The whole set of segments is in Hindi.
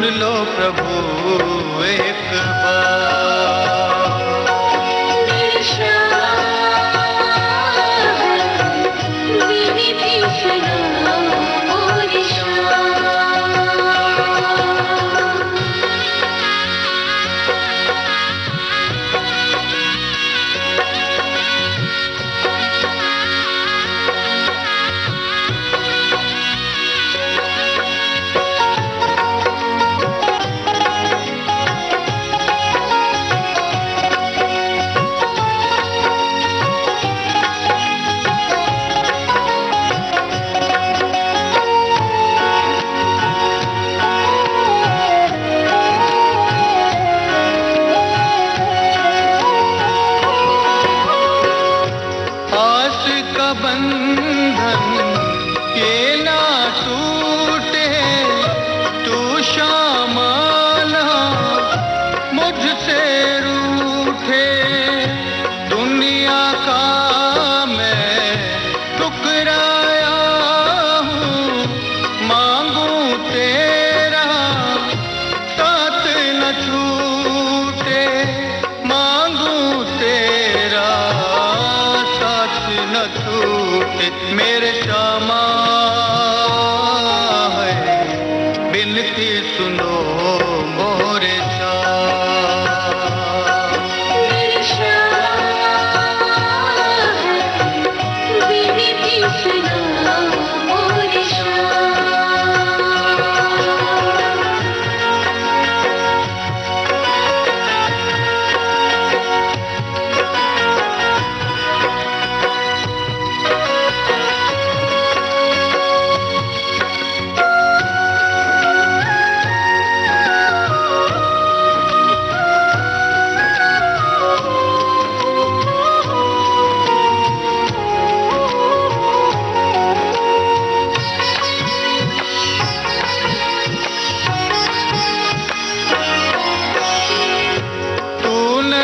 सुन लो प्रभु एक बार। बंधन ये ना टूटे, तू शामाला मुझसे रूठे। दुनिया का मैं ठुकराया हूँ, मांगू तेरा साथ न छूटे, मांगू तेरा साथ न छूटे। मेरे श्यामा है बिनती सुनो मोरे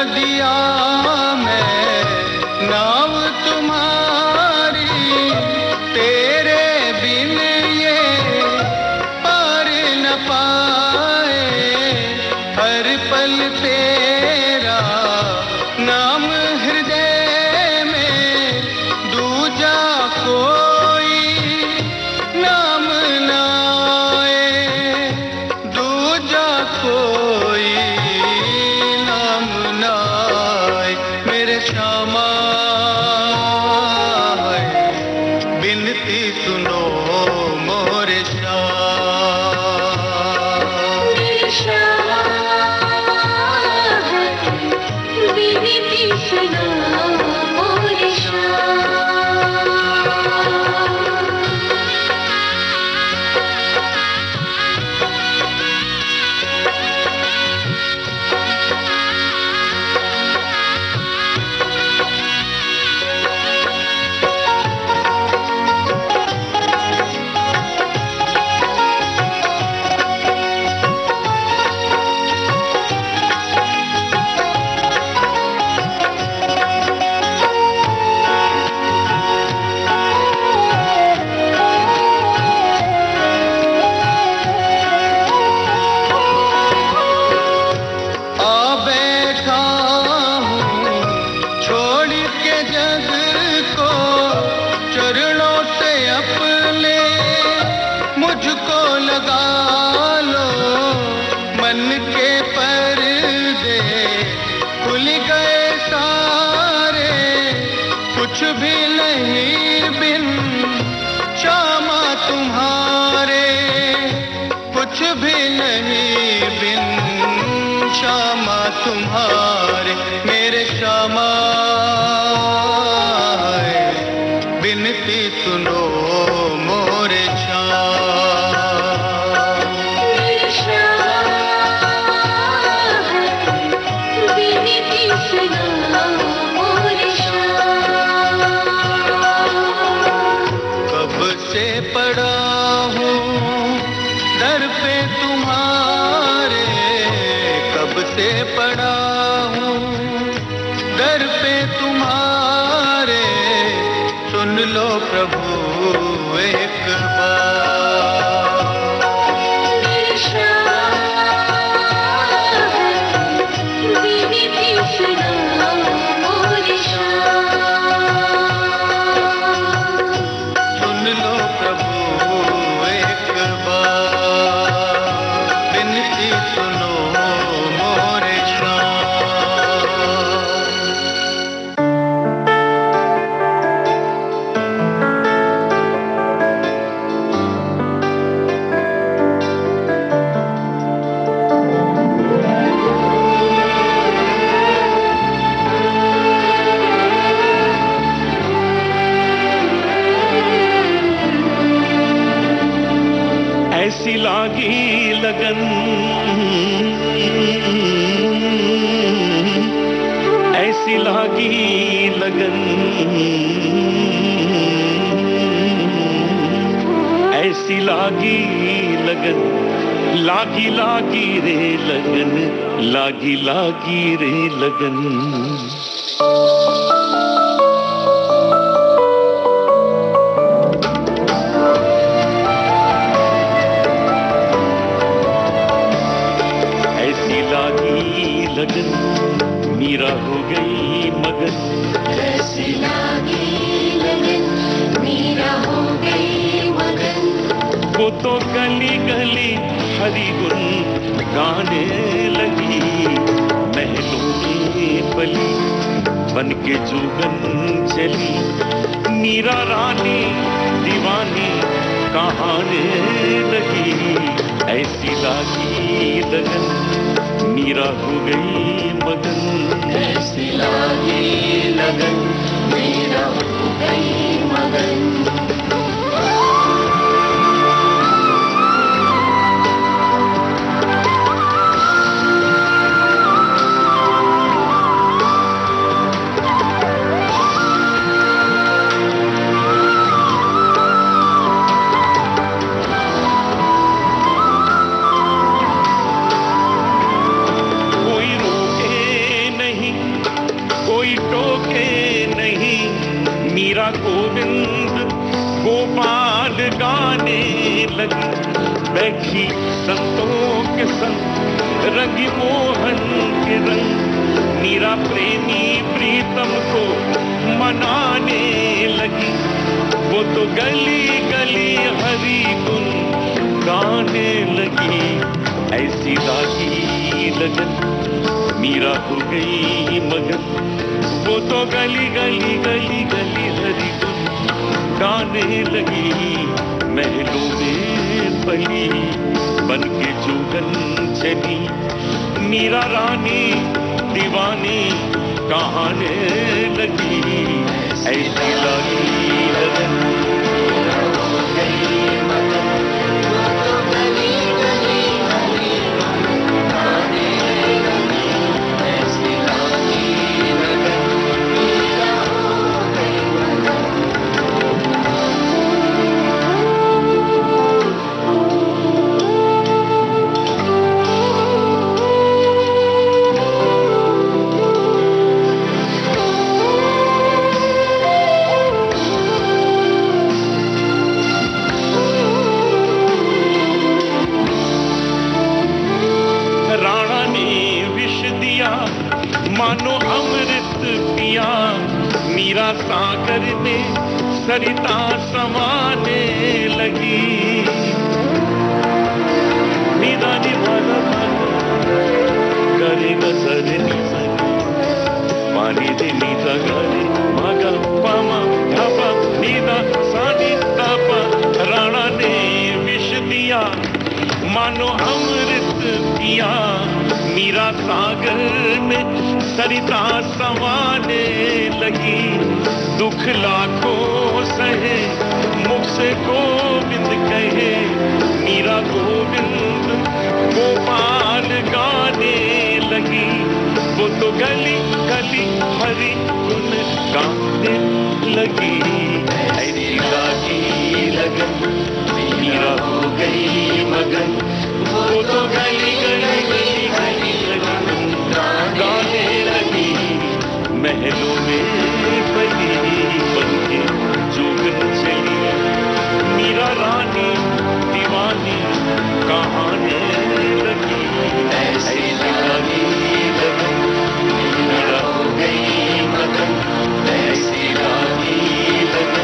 दिया मैं नाव तुम्हारी, तेरे बिन ये पार न पाए। हर पल तेरा नाम हृदय में, दूजा कोई नाम न आए, दूजा कोई मेरे श्यामा है बिनती सुनो मोरे बिनती सुनो मोरे मुझको लगा लो, मन के पर्दे खुल गए सारे। कुछ भी नहीं बिन श्यामा तुम्हारे, कुछ भी नहीं बिन श्यामा तुम्हारे। मेरे श्यामा बिनती सुनो मोरे पड़ा हूँ दर पे तुम्हारे, कब से पड़ा हूँ दर पे तुम्हारे। सुन लो प्रभु एक बार। ऐसी लागी लगन, ऐसी लागी लगन, ऐसी लागी लगन, लागी लागी रे लगन, लागी लागी रे लगन। ऐसी लागी लगन, मीरा हो गई मगन, ऐसी लागी लगन, मीरा हो गई मगन। वो तो गली गली हरि गुन गाने लगी, महलों में पली बन के जुगन चली, मीरा रानी दीवानी कहाने लगी। ऐसी लागी लगन, मीरा हो गई मगन, ऐसी लागी लगन, मीरा हो गई मगन। मीरा गोविंद गोपाल गाने लगी, बैठी संतों के संग रंगी मोहन के रंग, मीरा प्रेमी प्रीतम को मनाने लगी। वो तो गली गली हरि गुन गाने लगी, ऐसी लागी लगन, मीरा हो गई मगन। वो तो गली गली गली गली हरि गुन गाने लगी, महलों में पली बन के जुगन चली, मीरा रानी दीवानी कहाने लगी। ऐसी लागी लगन, मीरा हो गई मगन। वो तो गली गली हरि गुन गाने लगी, ऐसी लागी लगन, मीरा हो गई मगन। राणा ने विष दिया मानो अमृत पिया, मीरा सागर में सरिता समाने लगी। मीरा निभाना करे नजर पानी दे नीता गारे मगा पामा धापा नीदा सानी तापा। राणा ने विष दिया मानो अमृत पिया, मीरा सागर में सरिता समाने लगी। दुख लाखों सहे मुख से गोविंद कहे, मीरा गोविंद गोपाल गाने लगी। वो तो गली गली हरि गुन गाने लगी, ऐसी लागी लगन, मीरा हो गई मगन। वो तो गली गली गली गली लगन गाने लगी, महलों में पली बन के जुगन चली, मीरा रानी दीवानी कहाने लगी। ऐसी लागी लगन, मीरा हो गई मगन, ऐसी लागी लगन।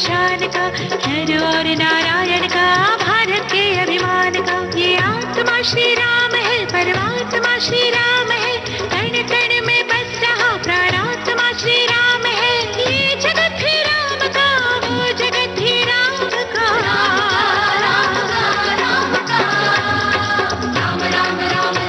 शान का, नर और नारायण का, भारत के अभिमान का। ये आत्मा श्री राम है, परमात्मा श्री राम है, कण कण में बस रहा प्राणात्मा श्री राम है। ये जगत ही राम का, वो जगत ही राम का। राम राम राम राम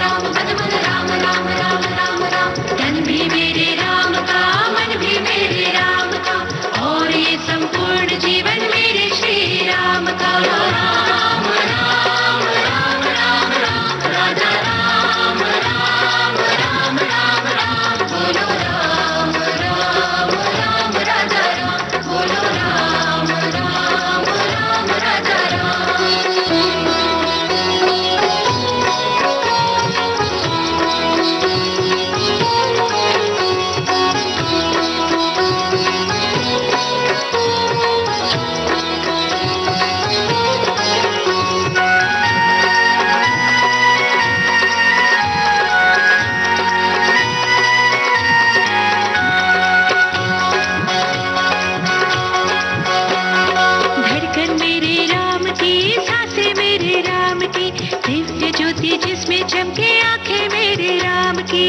राम, मन मन राम राम राम राम राम। तन भी मेरे राम का, मन भी मेरे राम का, और ये संपूर्ण जीवन मेरे श्री राम का। राम राम राम राम राम, राजा राम राम राम राम राम। बोलो राम राम राम, राजा राम। बोलो राम राम राम, राजा राम। धड़कन मेरे राम की, सांसें मेरे राम की, दिव्य ज्योति जिसमें चमके आंखें मेरे राम की।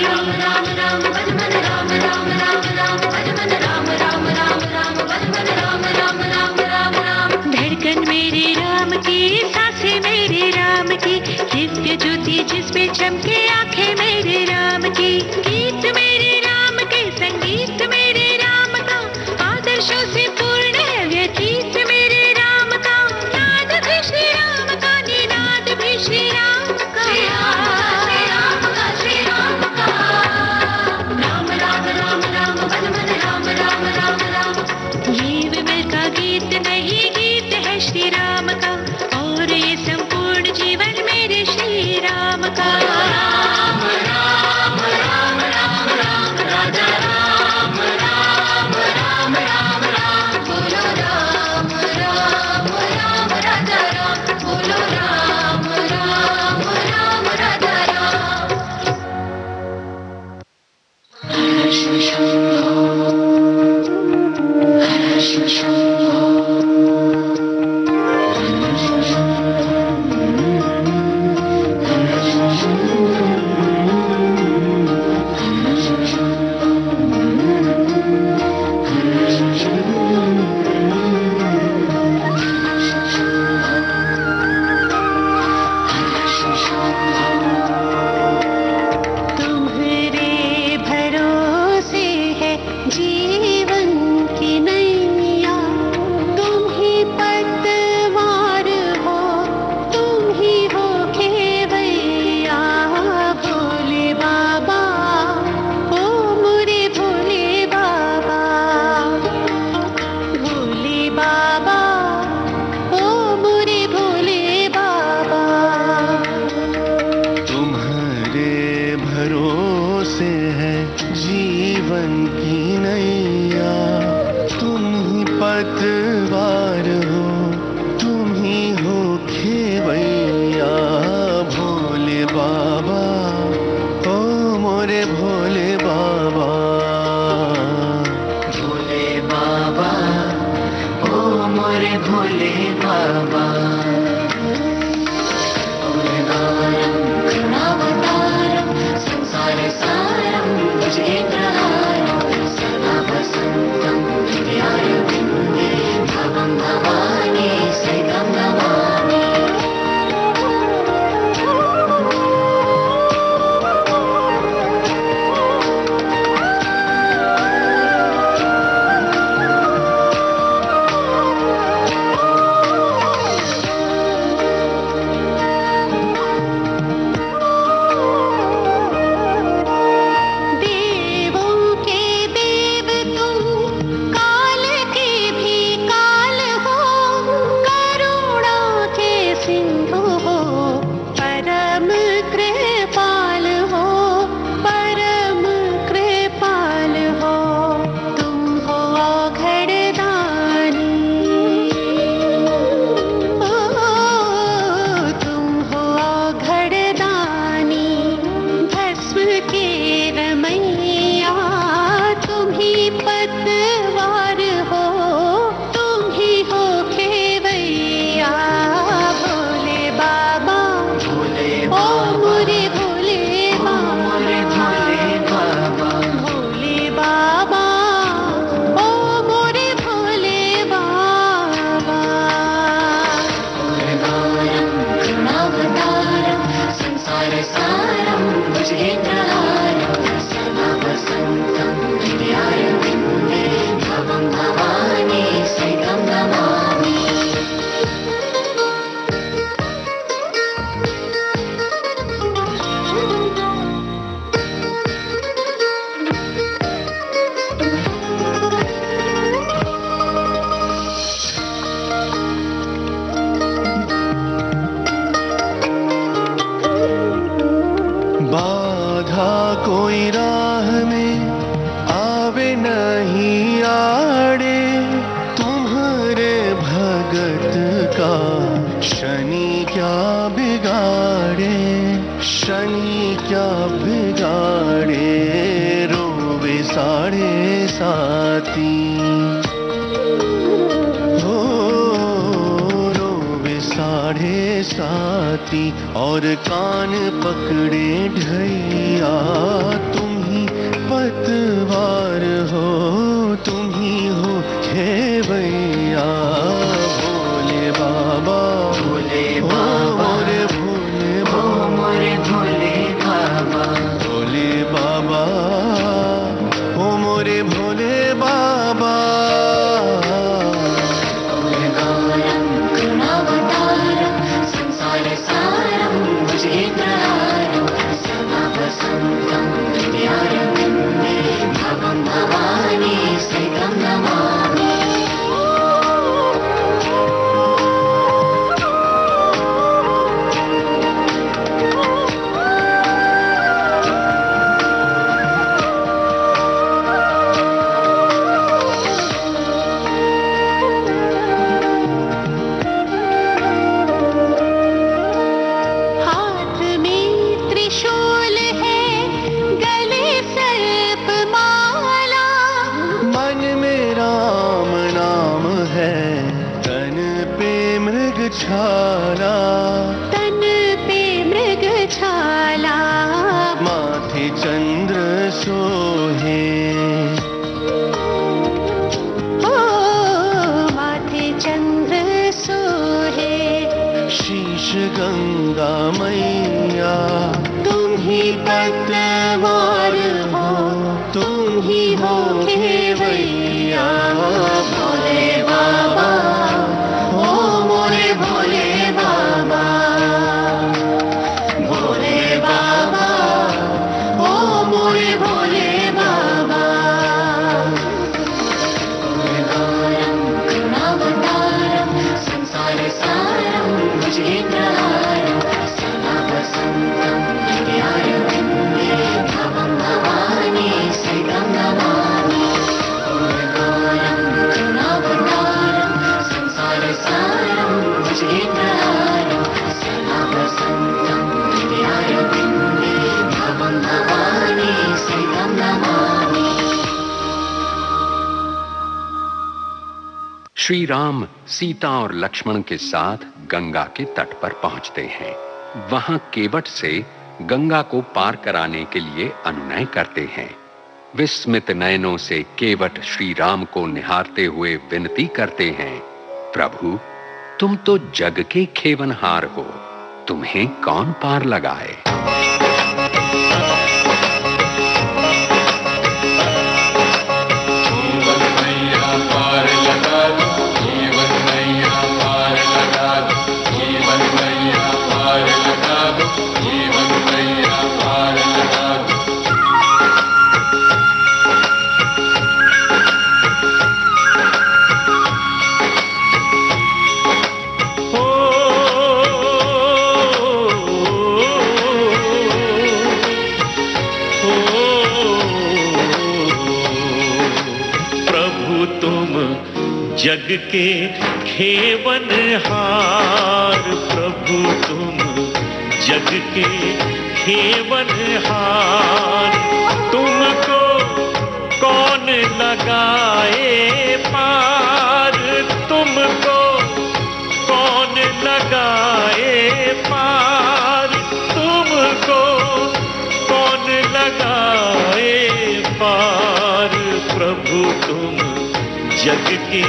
राम राम राम, मन मन राम राम राम राम, मन मन राम राम राम राम, मन मन राम राम राम राम राम। धड़कन मेरे राम की, सांसें मेरे राम की, दिव्य ज्योति जिसमें चमके आंखें मेरे राम की। गीत मेरे राम के, संगीत मेरे राम का, आदर्शों से पूर्ण है व्यतीत मेरे राम का। नाद भी श्री राम का, निनाद भी श्री राम का। श्री राम का, श्री राम का। राम राम राम राम, मन मन राम राम राम राम। ये विमल का गीत नहीं, गीत है श्री राम का, और ये संपूर्ण जीवन मेरे श्री राम का। राम राम राम राम राम, राजा राम राम राम राम राम। बोलो राम राम राम, राजा राम। बोलो राम राम राम, राजा राम। हर शिव शंभो, हर शिव शंभो, हर शिव शंभो, हर शिव शंभो, हर शिव शंभो, हर शिव शंभो, हर शिव शंभो। तुम्हारे भरोसे है जीवन की नैया, तुम ही पतवार हो, तुम ही हो खेवैया। भोले बाबा, ओ मोरे भोले बाबा, भोले बाबा, ओ मोरे भोले बाबा। तुम्हारे भरोसे है जीवन की नैया, तुम ही पतवार हो, तुम ही हो खेवैया। भोले बाबा, ओ मोरे भोले बाबा, भोले बाबा, ओ मोरे भोले बाबा। भोलेनाथं करुणावतारं, संसार सारं, भुजगेन्द्रहारं, सदा वसन्तं हृदयारविन्दे। साथी हो रोवे साथी और कान पकड़े ढैया तुम ही पतवार हो तुम ही हो खेवैया भोले बाबा भोले बाबा मोरे भोले बाबा मोरे भोले बाबा भोले बाबा ओ मोरे भोले बाबा गौरं करुणावतारं संसारसारं भुजगेन्द्रहारं सदा वसन्तं हृदयारविन्दे भवं भवानी सहितं नमामि हाथ में त्रिशूल है गले सर्प माला मन में राम नाम है तन पे मृग छाला तन पे मृग छाला माथे चंद्र सोहे ओ माथे चंद्र सोहे शीश गंगा मैया तुम ही पतवार हो तुम ही हो खेवैया भोले बाबा ओ मोरे भोले बाबा भोले बाबा ओ मोरे भोले बाबा गौरं करुणावतारं संसारसारं भुजगेन्द्रहारं सदा वसन्तं हृदयारविन्दे भवं भवानी सहितं नमामि गौरं करुणावतारं संसारसारं भुजगेन्द्रहारं सदा वसन्तं हृदयारविन्दे भवं भवानी सहितं नमामि श्री राम सीता और लक्ष्मण के साथ गंगा के तट पर पहुंचते हैं। वहां केवट से गंगा को पार कराने के लिए अनुनय करते हैं। विस्मित नयनों से केवट श्री राम को निहारते हुए विनती करते हैं, प्रभु तुम तो जग के खेवनहार हो, तुम्हें कौन पार लगाए। जग के खेवनहार, प्रभु तुम जग के खेवनहार, तुमको कौन लगाए पार, तुमको कौन लगाए पार, तुमको कौन लगाए पार, प्रभु तुम जग के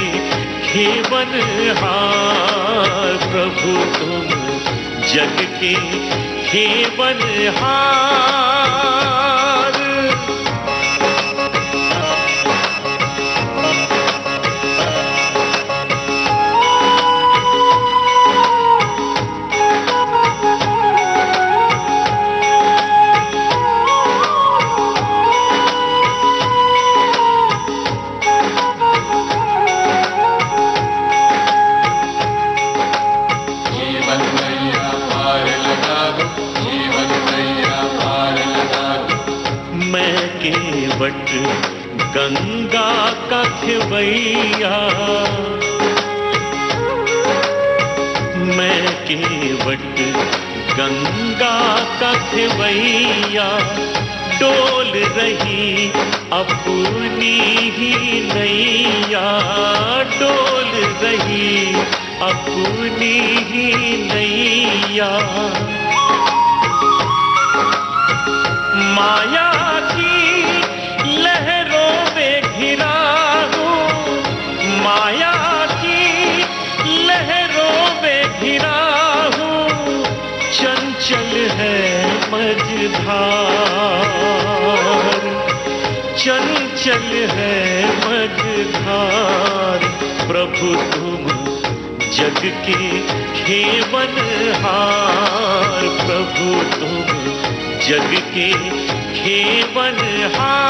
खेवनहार, प्रभु तुम जग के खेवनहार। केवट गंगा का खेवैया, मैं केवट गंगा का खेवैया, डोल रही अपनी ही नैया, डोल रही अपनी ही नैया। माया की लहरों में घिरा हूँ, माया की लहरों में घिरा हूँ, चंचल है मझधार, चंचल है मझधार। प्रभु तुम जग के खेवनहार, प्रभु तुम जग के खेवनहार।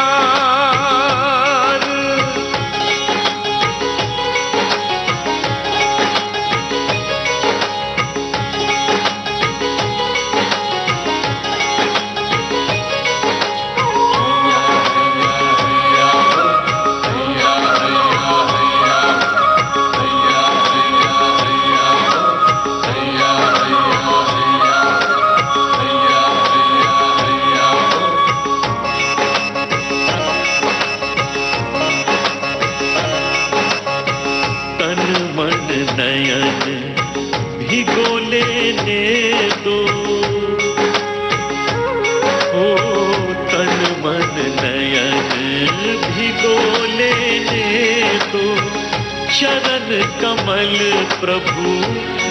चरण कमल प्रभु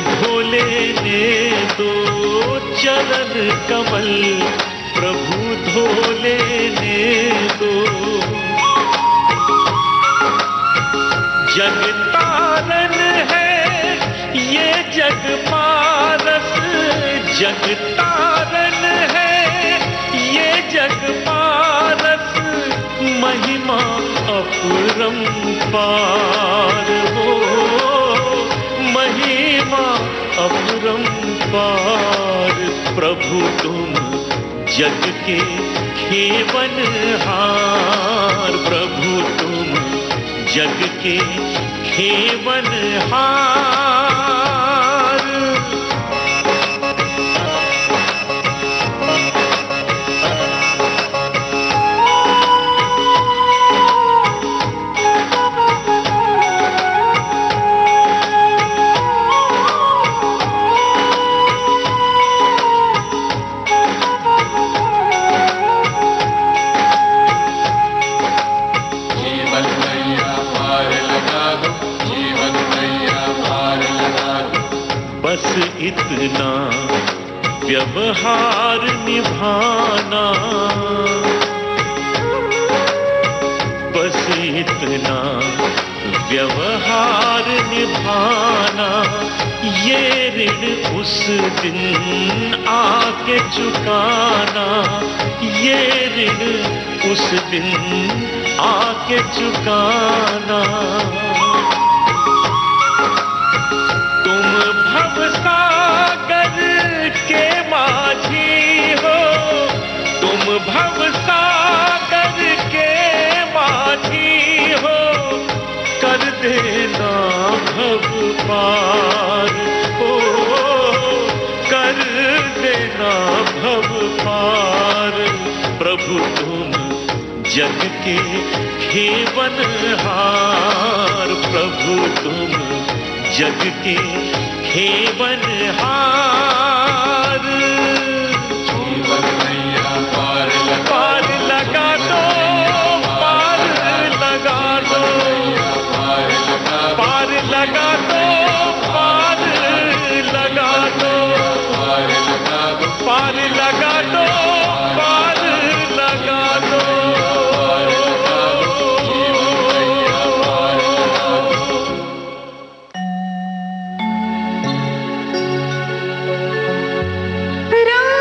धोले ने दो, चरण कमल प्रभु धोले ने दो। जग तारन है ये जग पारस, जग तारन है ये जग पारस। महिमा अपरंपार हो, महिमा अपरंपार। प्रभु तुम जग के खेवनहार, प्रभु तुम जग के खेवनहार। बस इतना व्यवहार निभाना, बस इतना व्यवहार निभाना। ये ऋण उस दिन आके चुकाना, ये ऋण उस दिन आके चुकाना। भवसागर के माझी हो, तुम भवसागर के माझी हो। कर देना भव पार हो, कर देना भव पार। प्रभु तुम जग के खेवनहार, प्रभु तुम जग के खेवनहार। जीवन मैया पार लगा दो, पार लगा दो, पार लगा दो, पार लगा दो, पार लगा दो, पार लगा दो। राम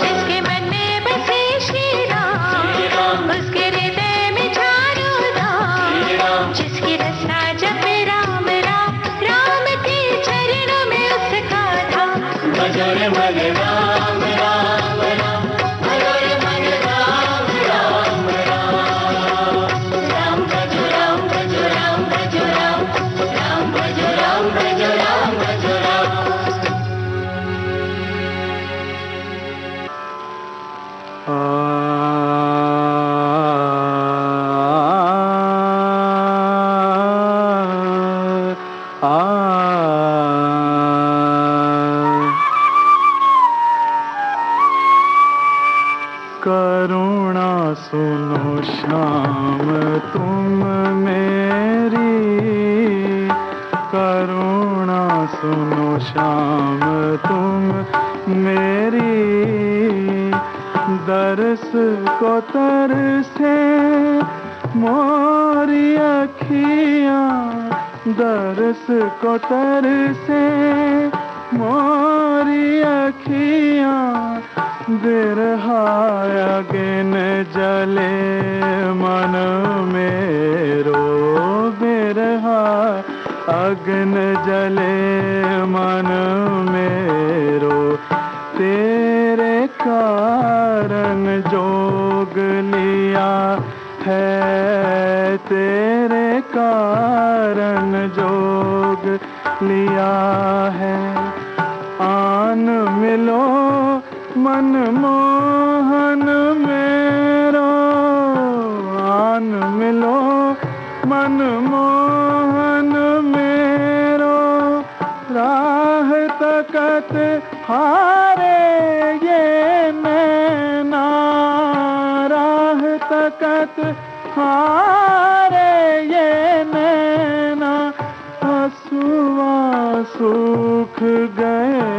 जिसके मन में बसे श्री राम, उसके हृदय में चारों धाम, जिसकी रस्ता जपे राम राम, राम के चरणों में उसका धाम। भजो रे मन राम राम राम, भजो रे मन राम राम राम, राम भजो राम भजो राम भजो राम, राम भजो राम भजो राम भजो राम। करुणा सुनो श्याम तुम मेरी, करुणा सुनो श्याम तुम मेरी, दरस को तरसे मोरी अखियाँ, दरस को तरसे मोरी अखियाँ, बिरहा अगिन जले मन मेरो, बिरहा अग्न जले मन मेरो, तेरे कारण जोग लिया है, तेरे कारण जोग लिया है। आन मिलो मन मोहन मेरो, आन मिलो मन मोहन मेरो, राह तकत हारे ये नैना, राह तकत हारे ये नैना, हंसुआ सूख गए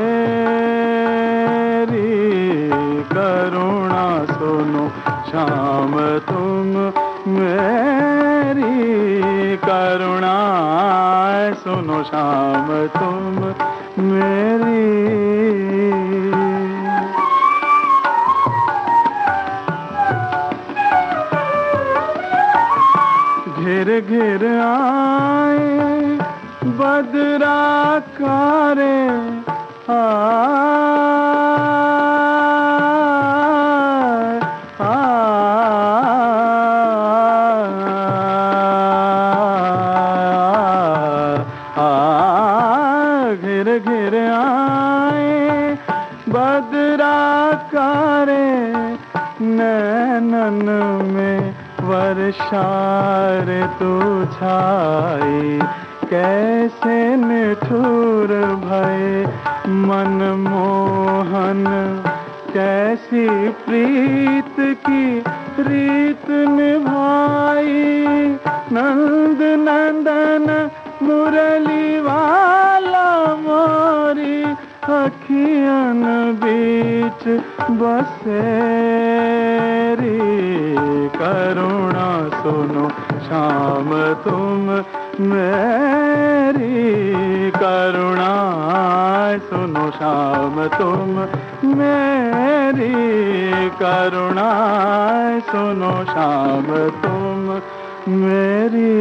री, करुणा सुनो श्याम तुम मेरी, करुणा सुनो श्याम तुम मेरी। घिर घिर आए बदरा कारे, घिर घिर आए बदरा कारे, नैनन में वर्षा ऋतु छाई, कैसे निठुर भय मनमोहन, कैसी प्रीत की रीत निभाई, नंद नंदन मुरली वाला मोरी, अखियन बीच बसेरी, करुणा सुनो श्याम तुम मेरी, करुणा सुनो श्याम तुम मेरी, करुणा सुनो श्याम तुम मेरी।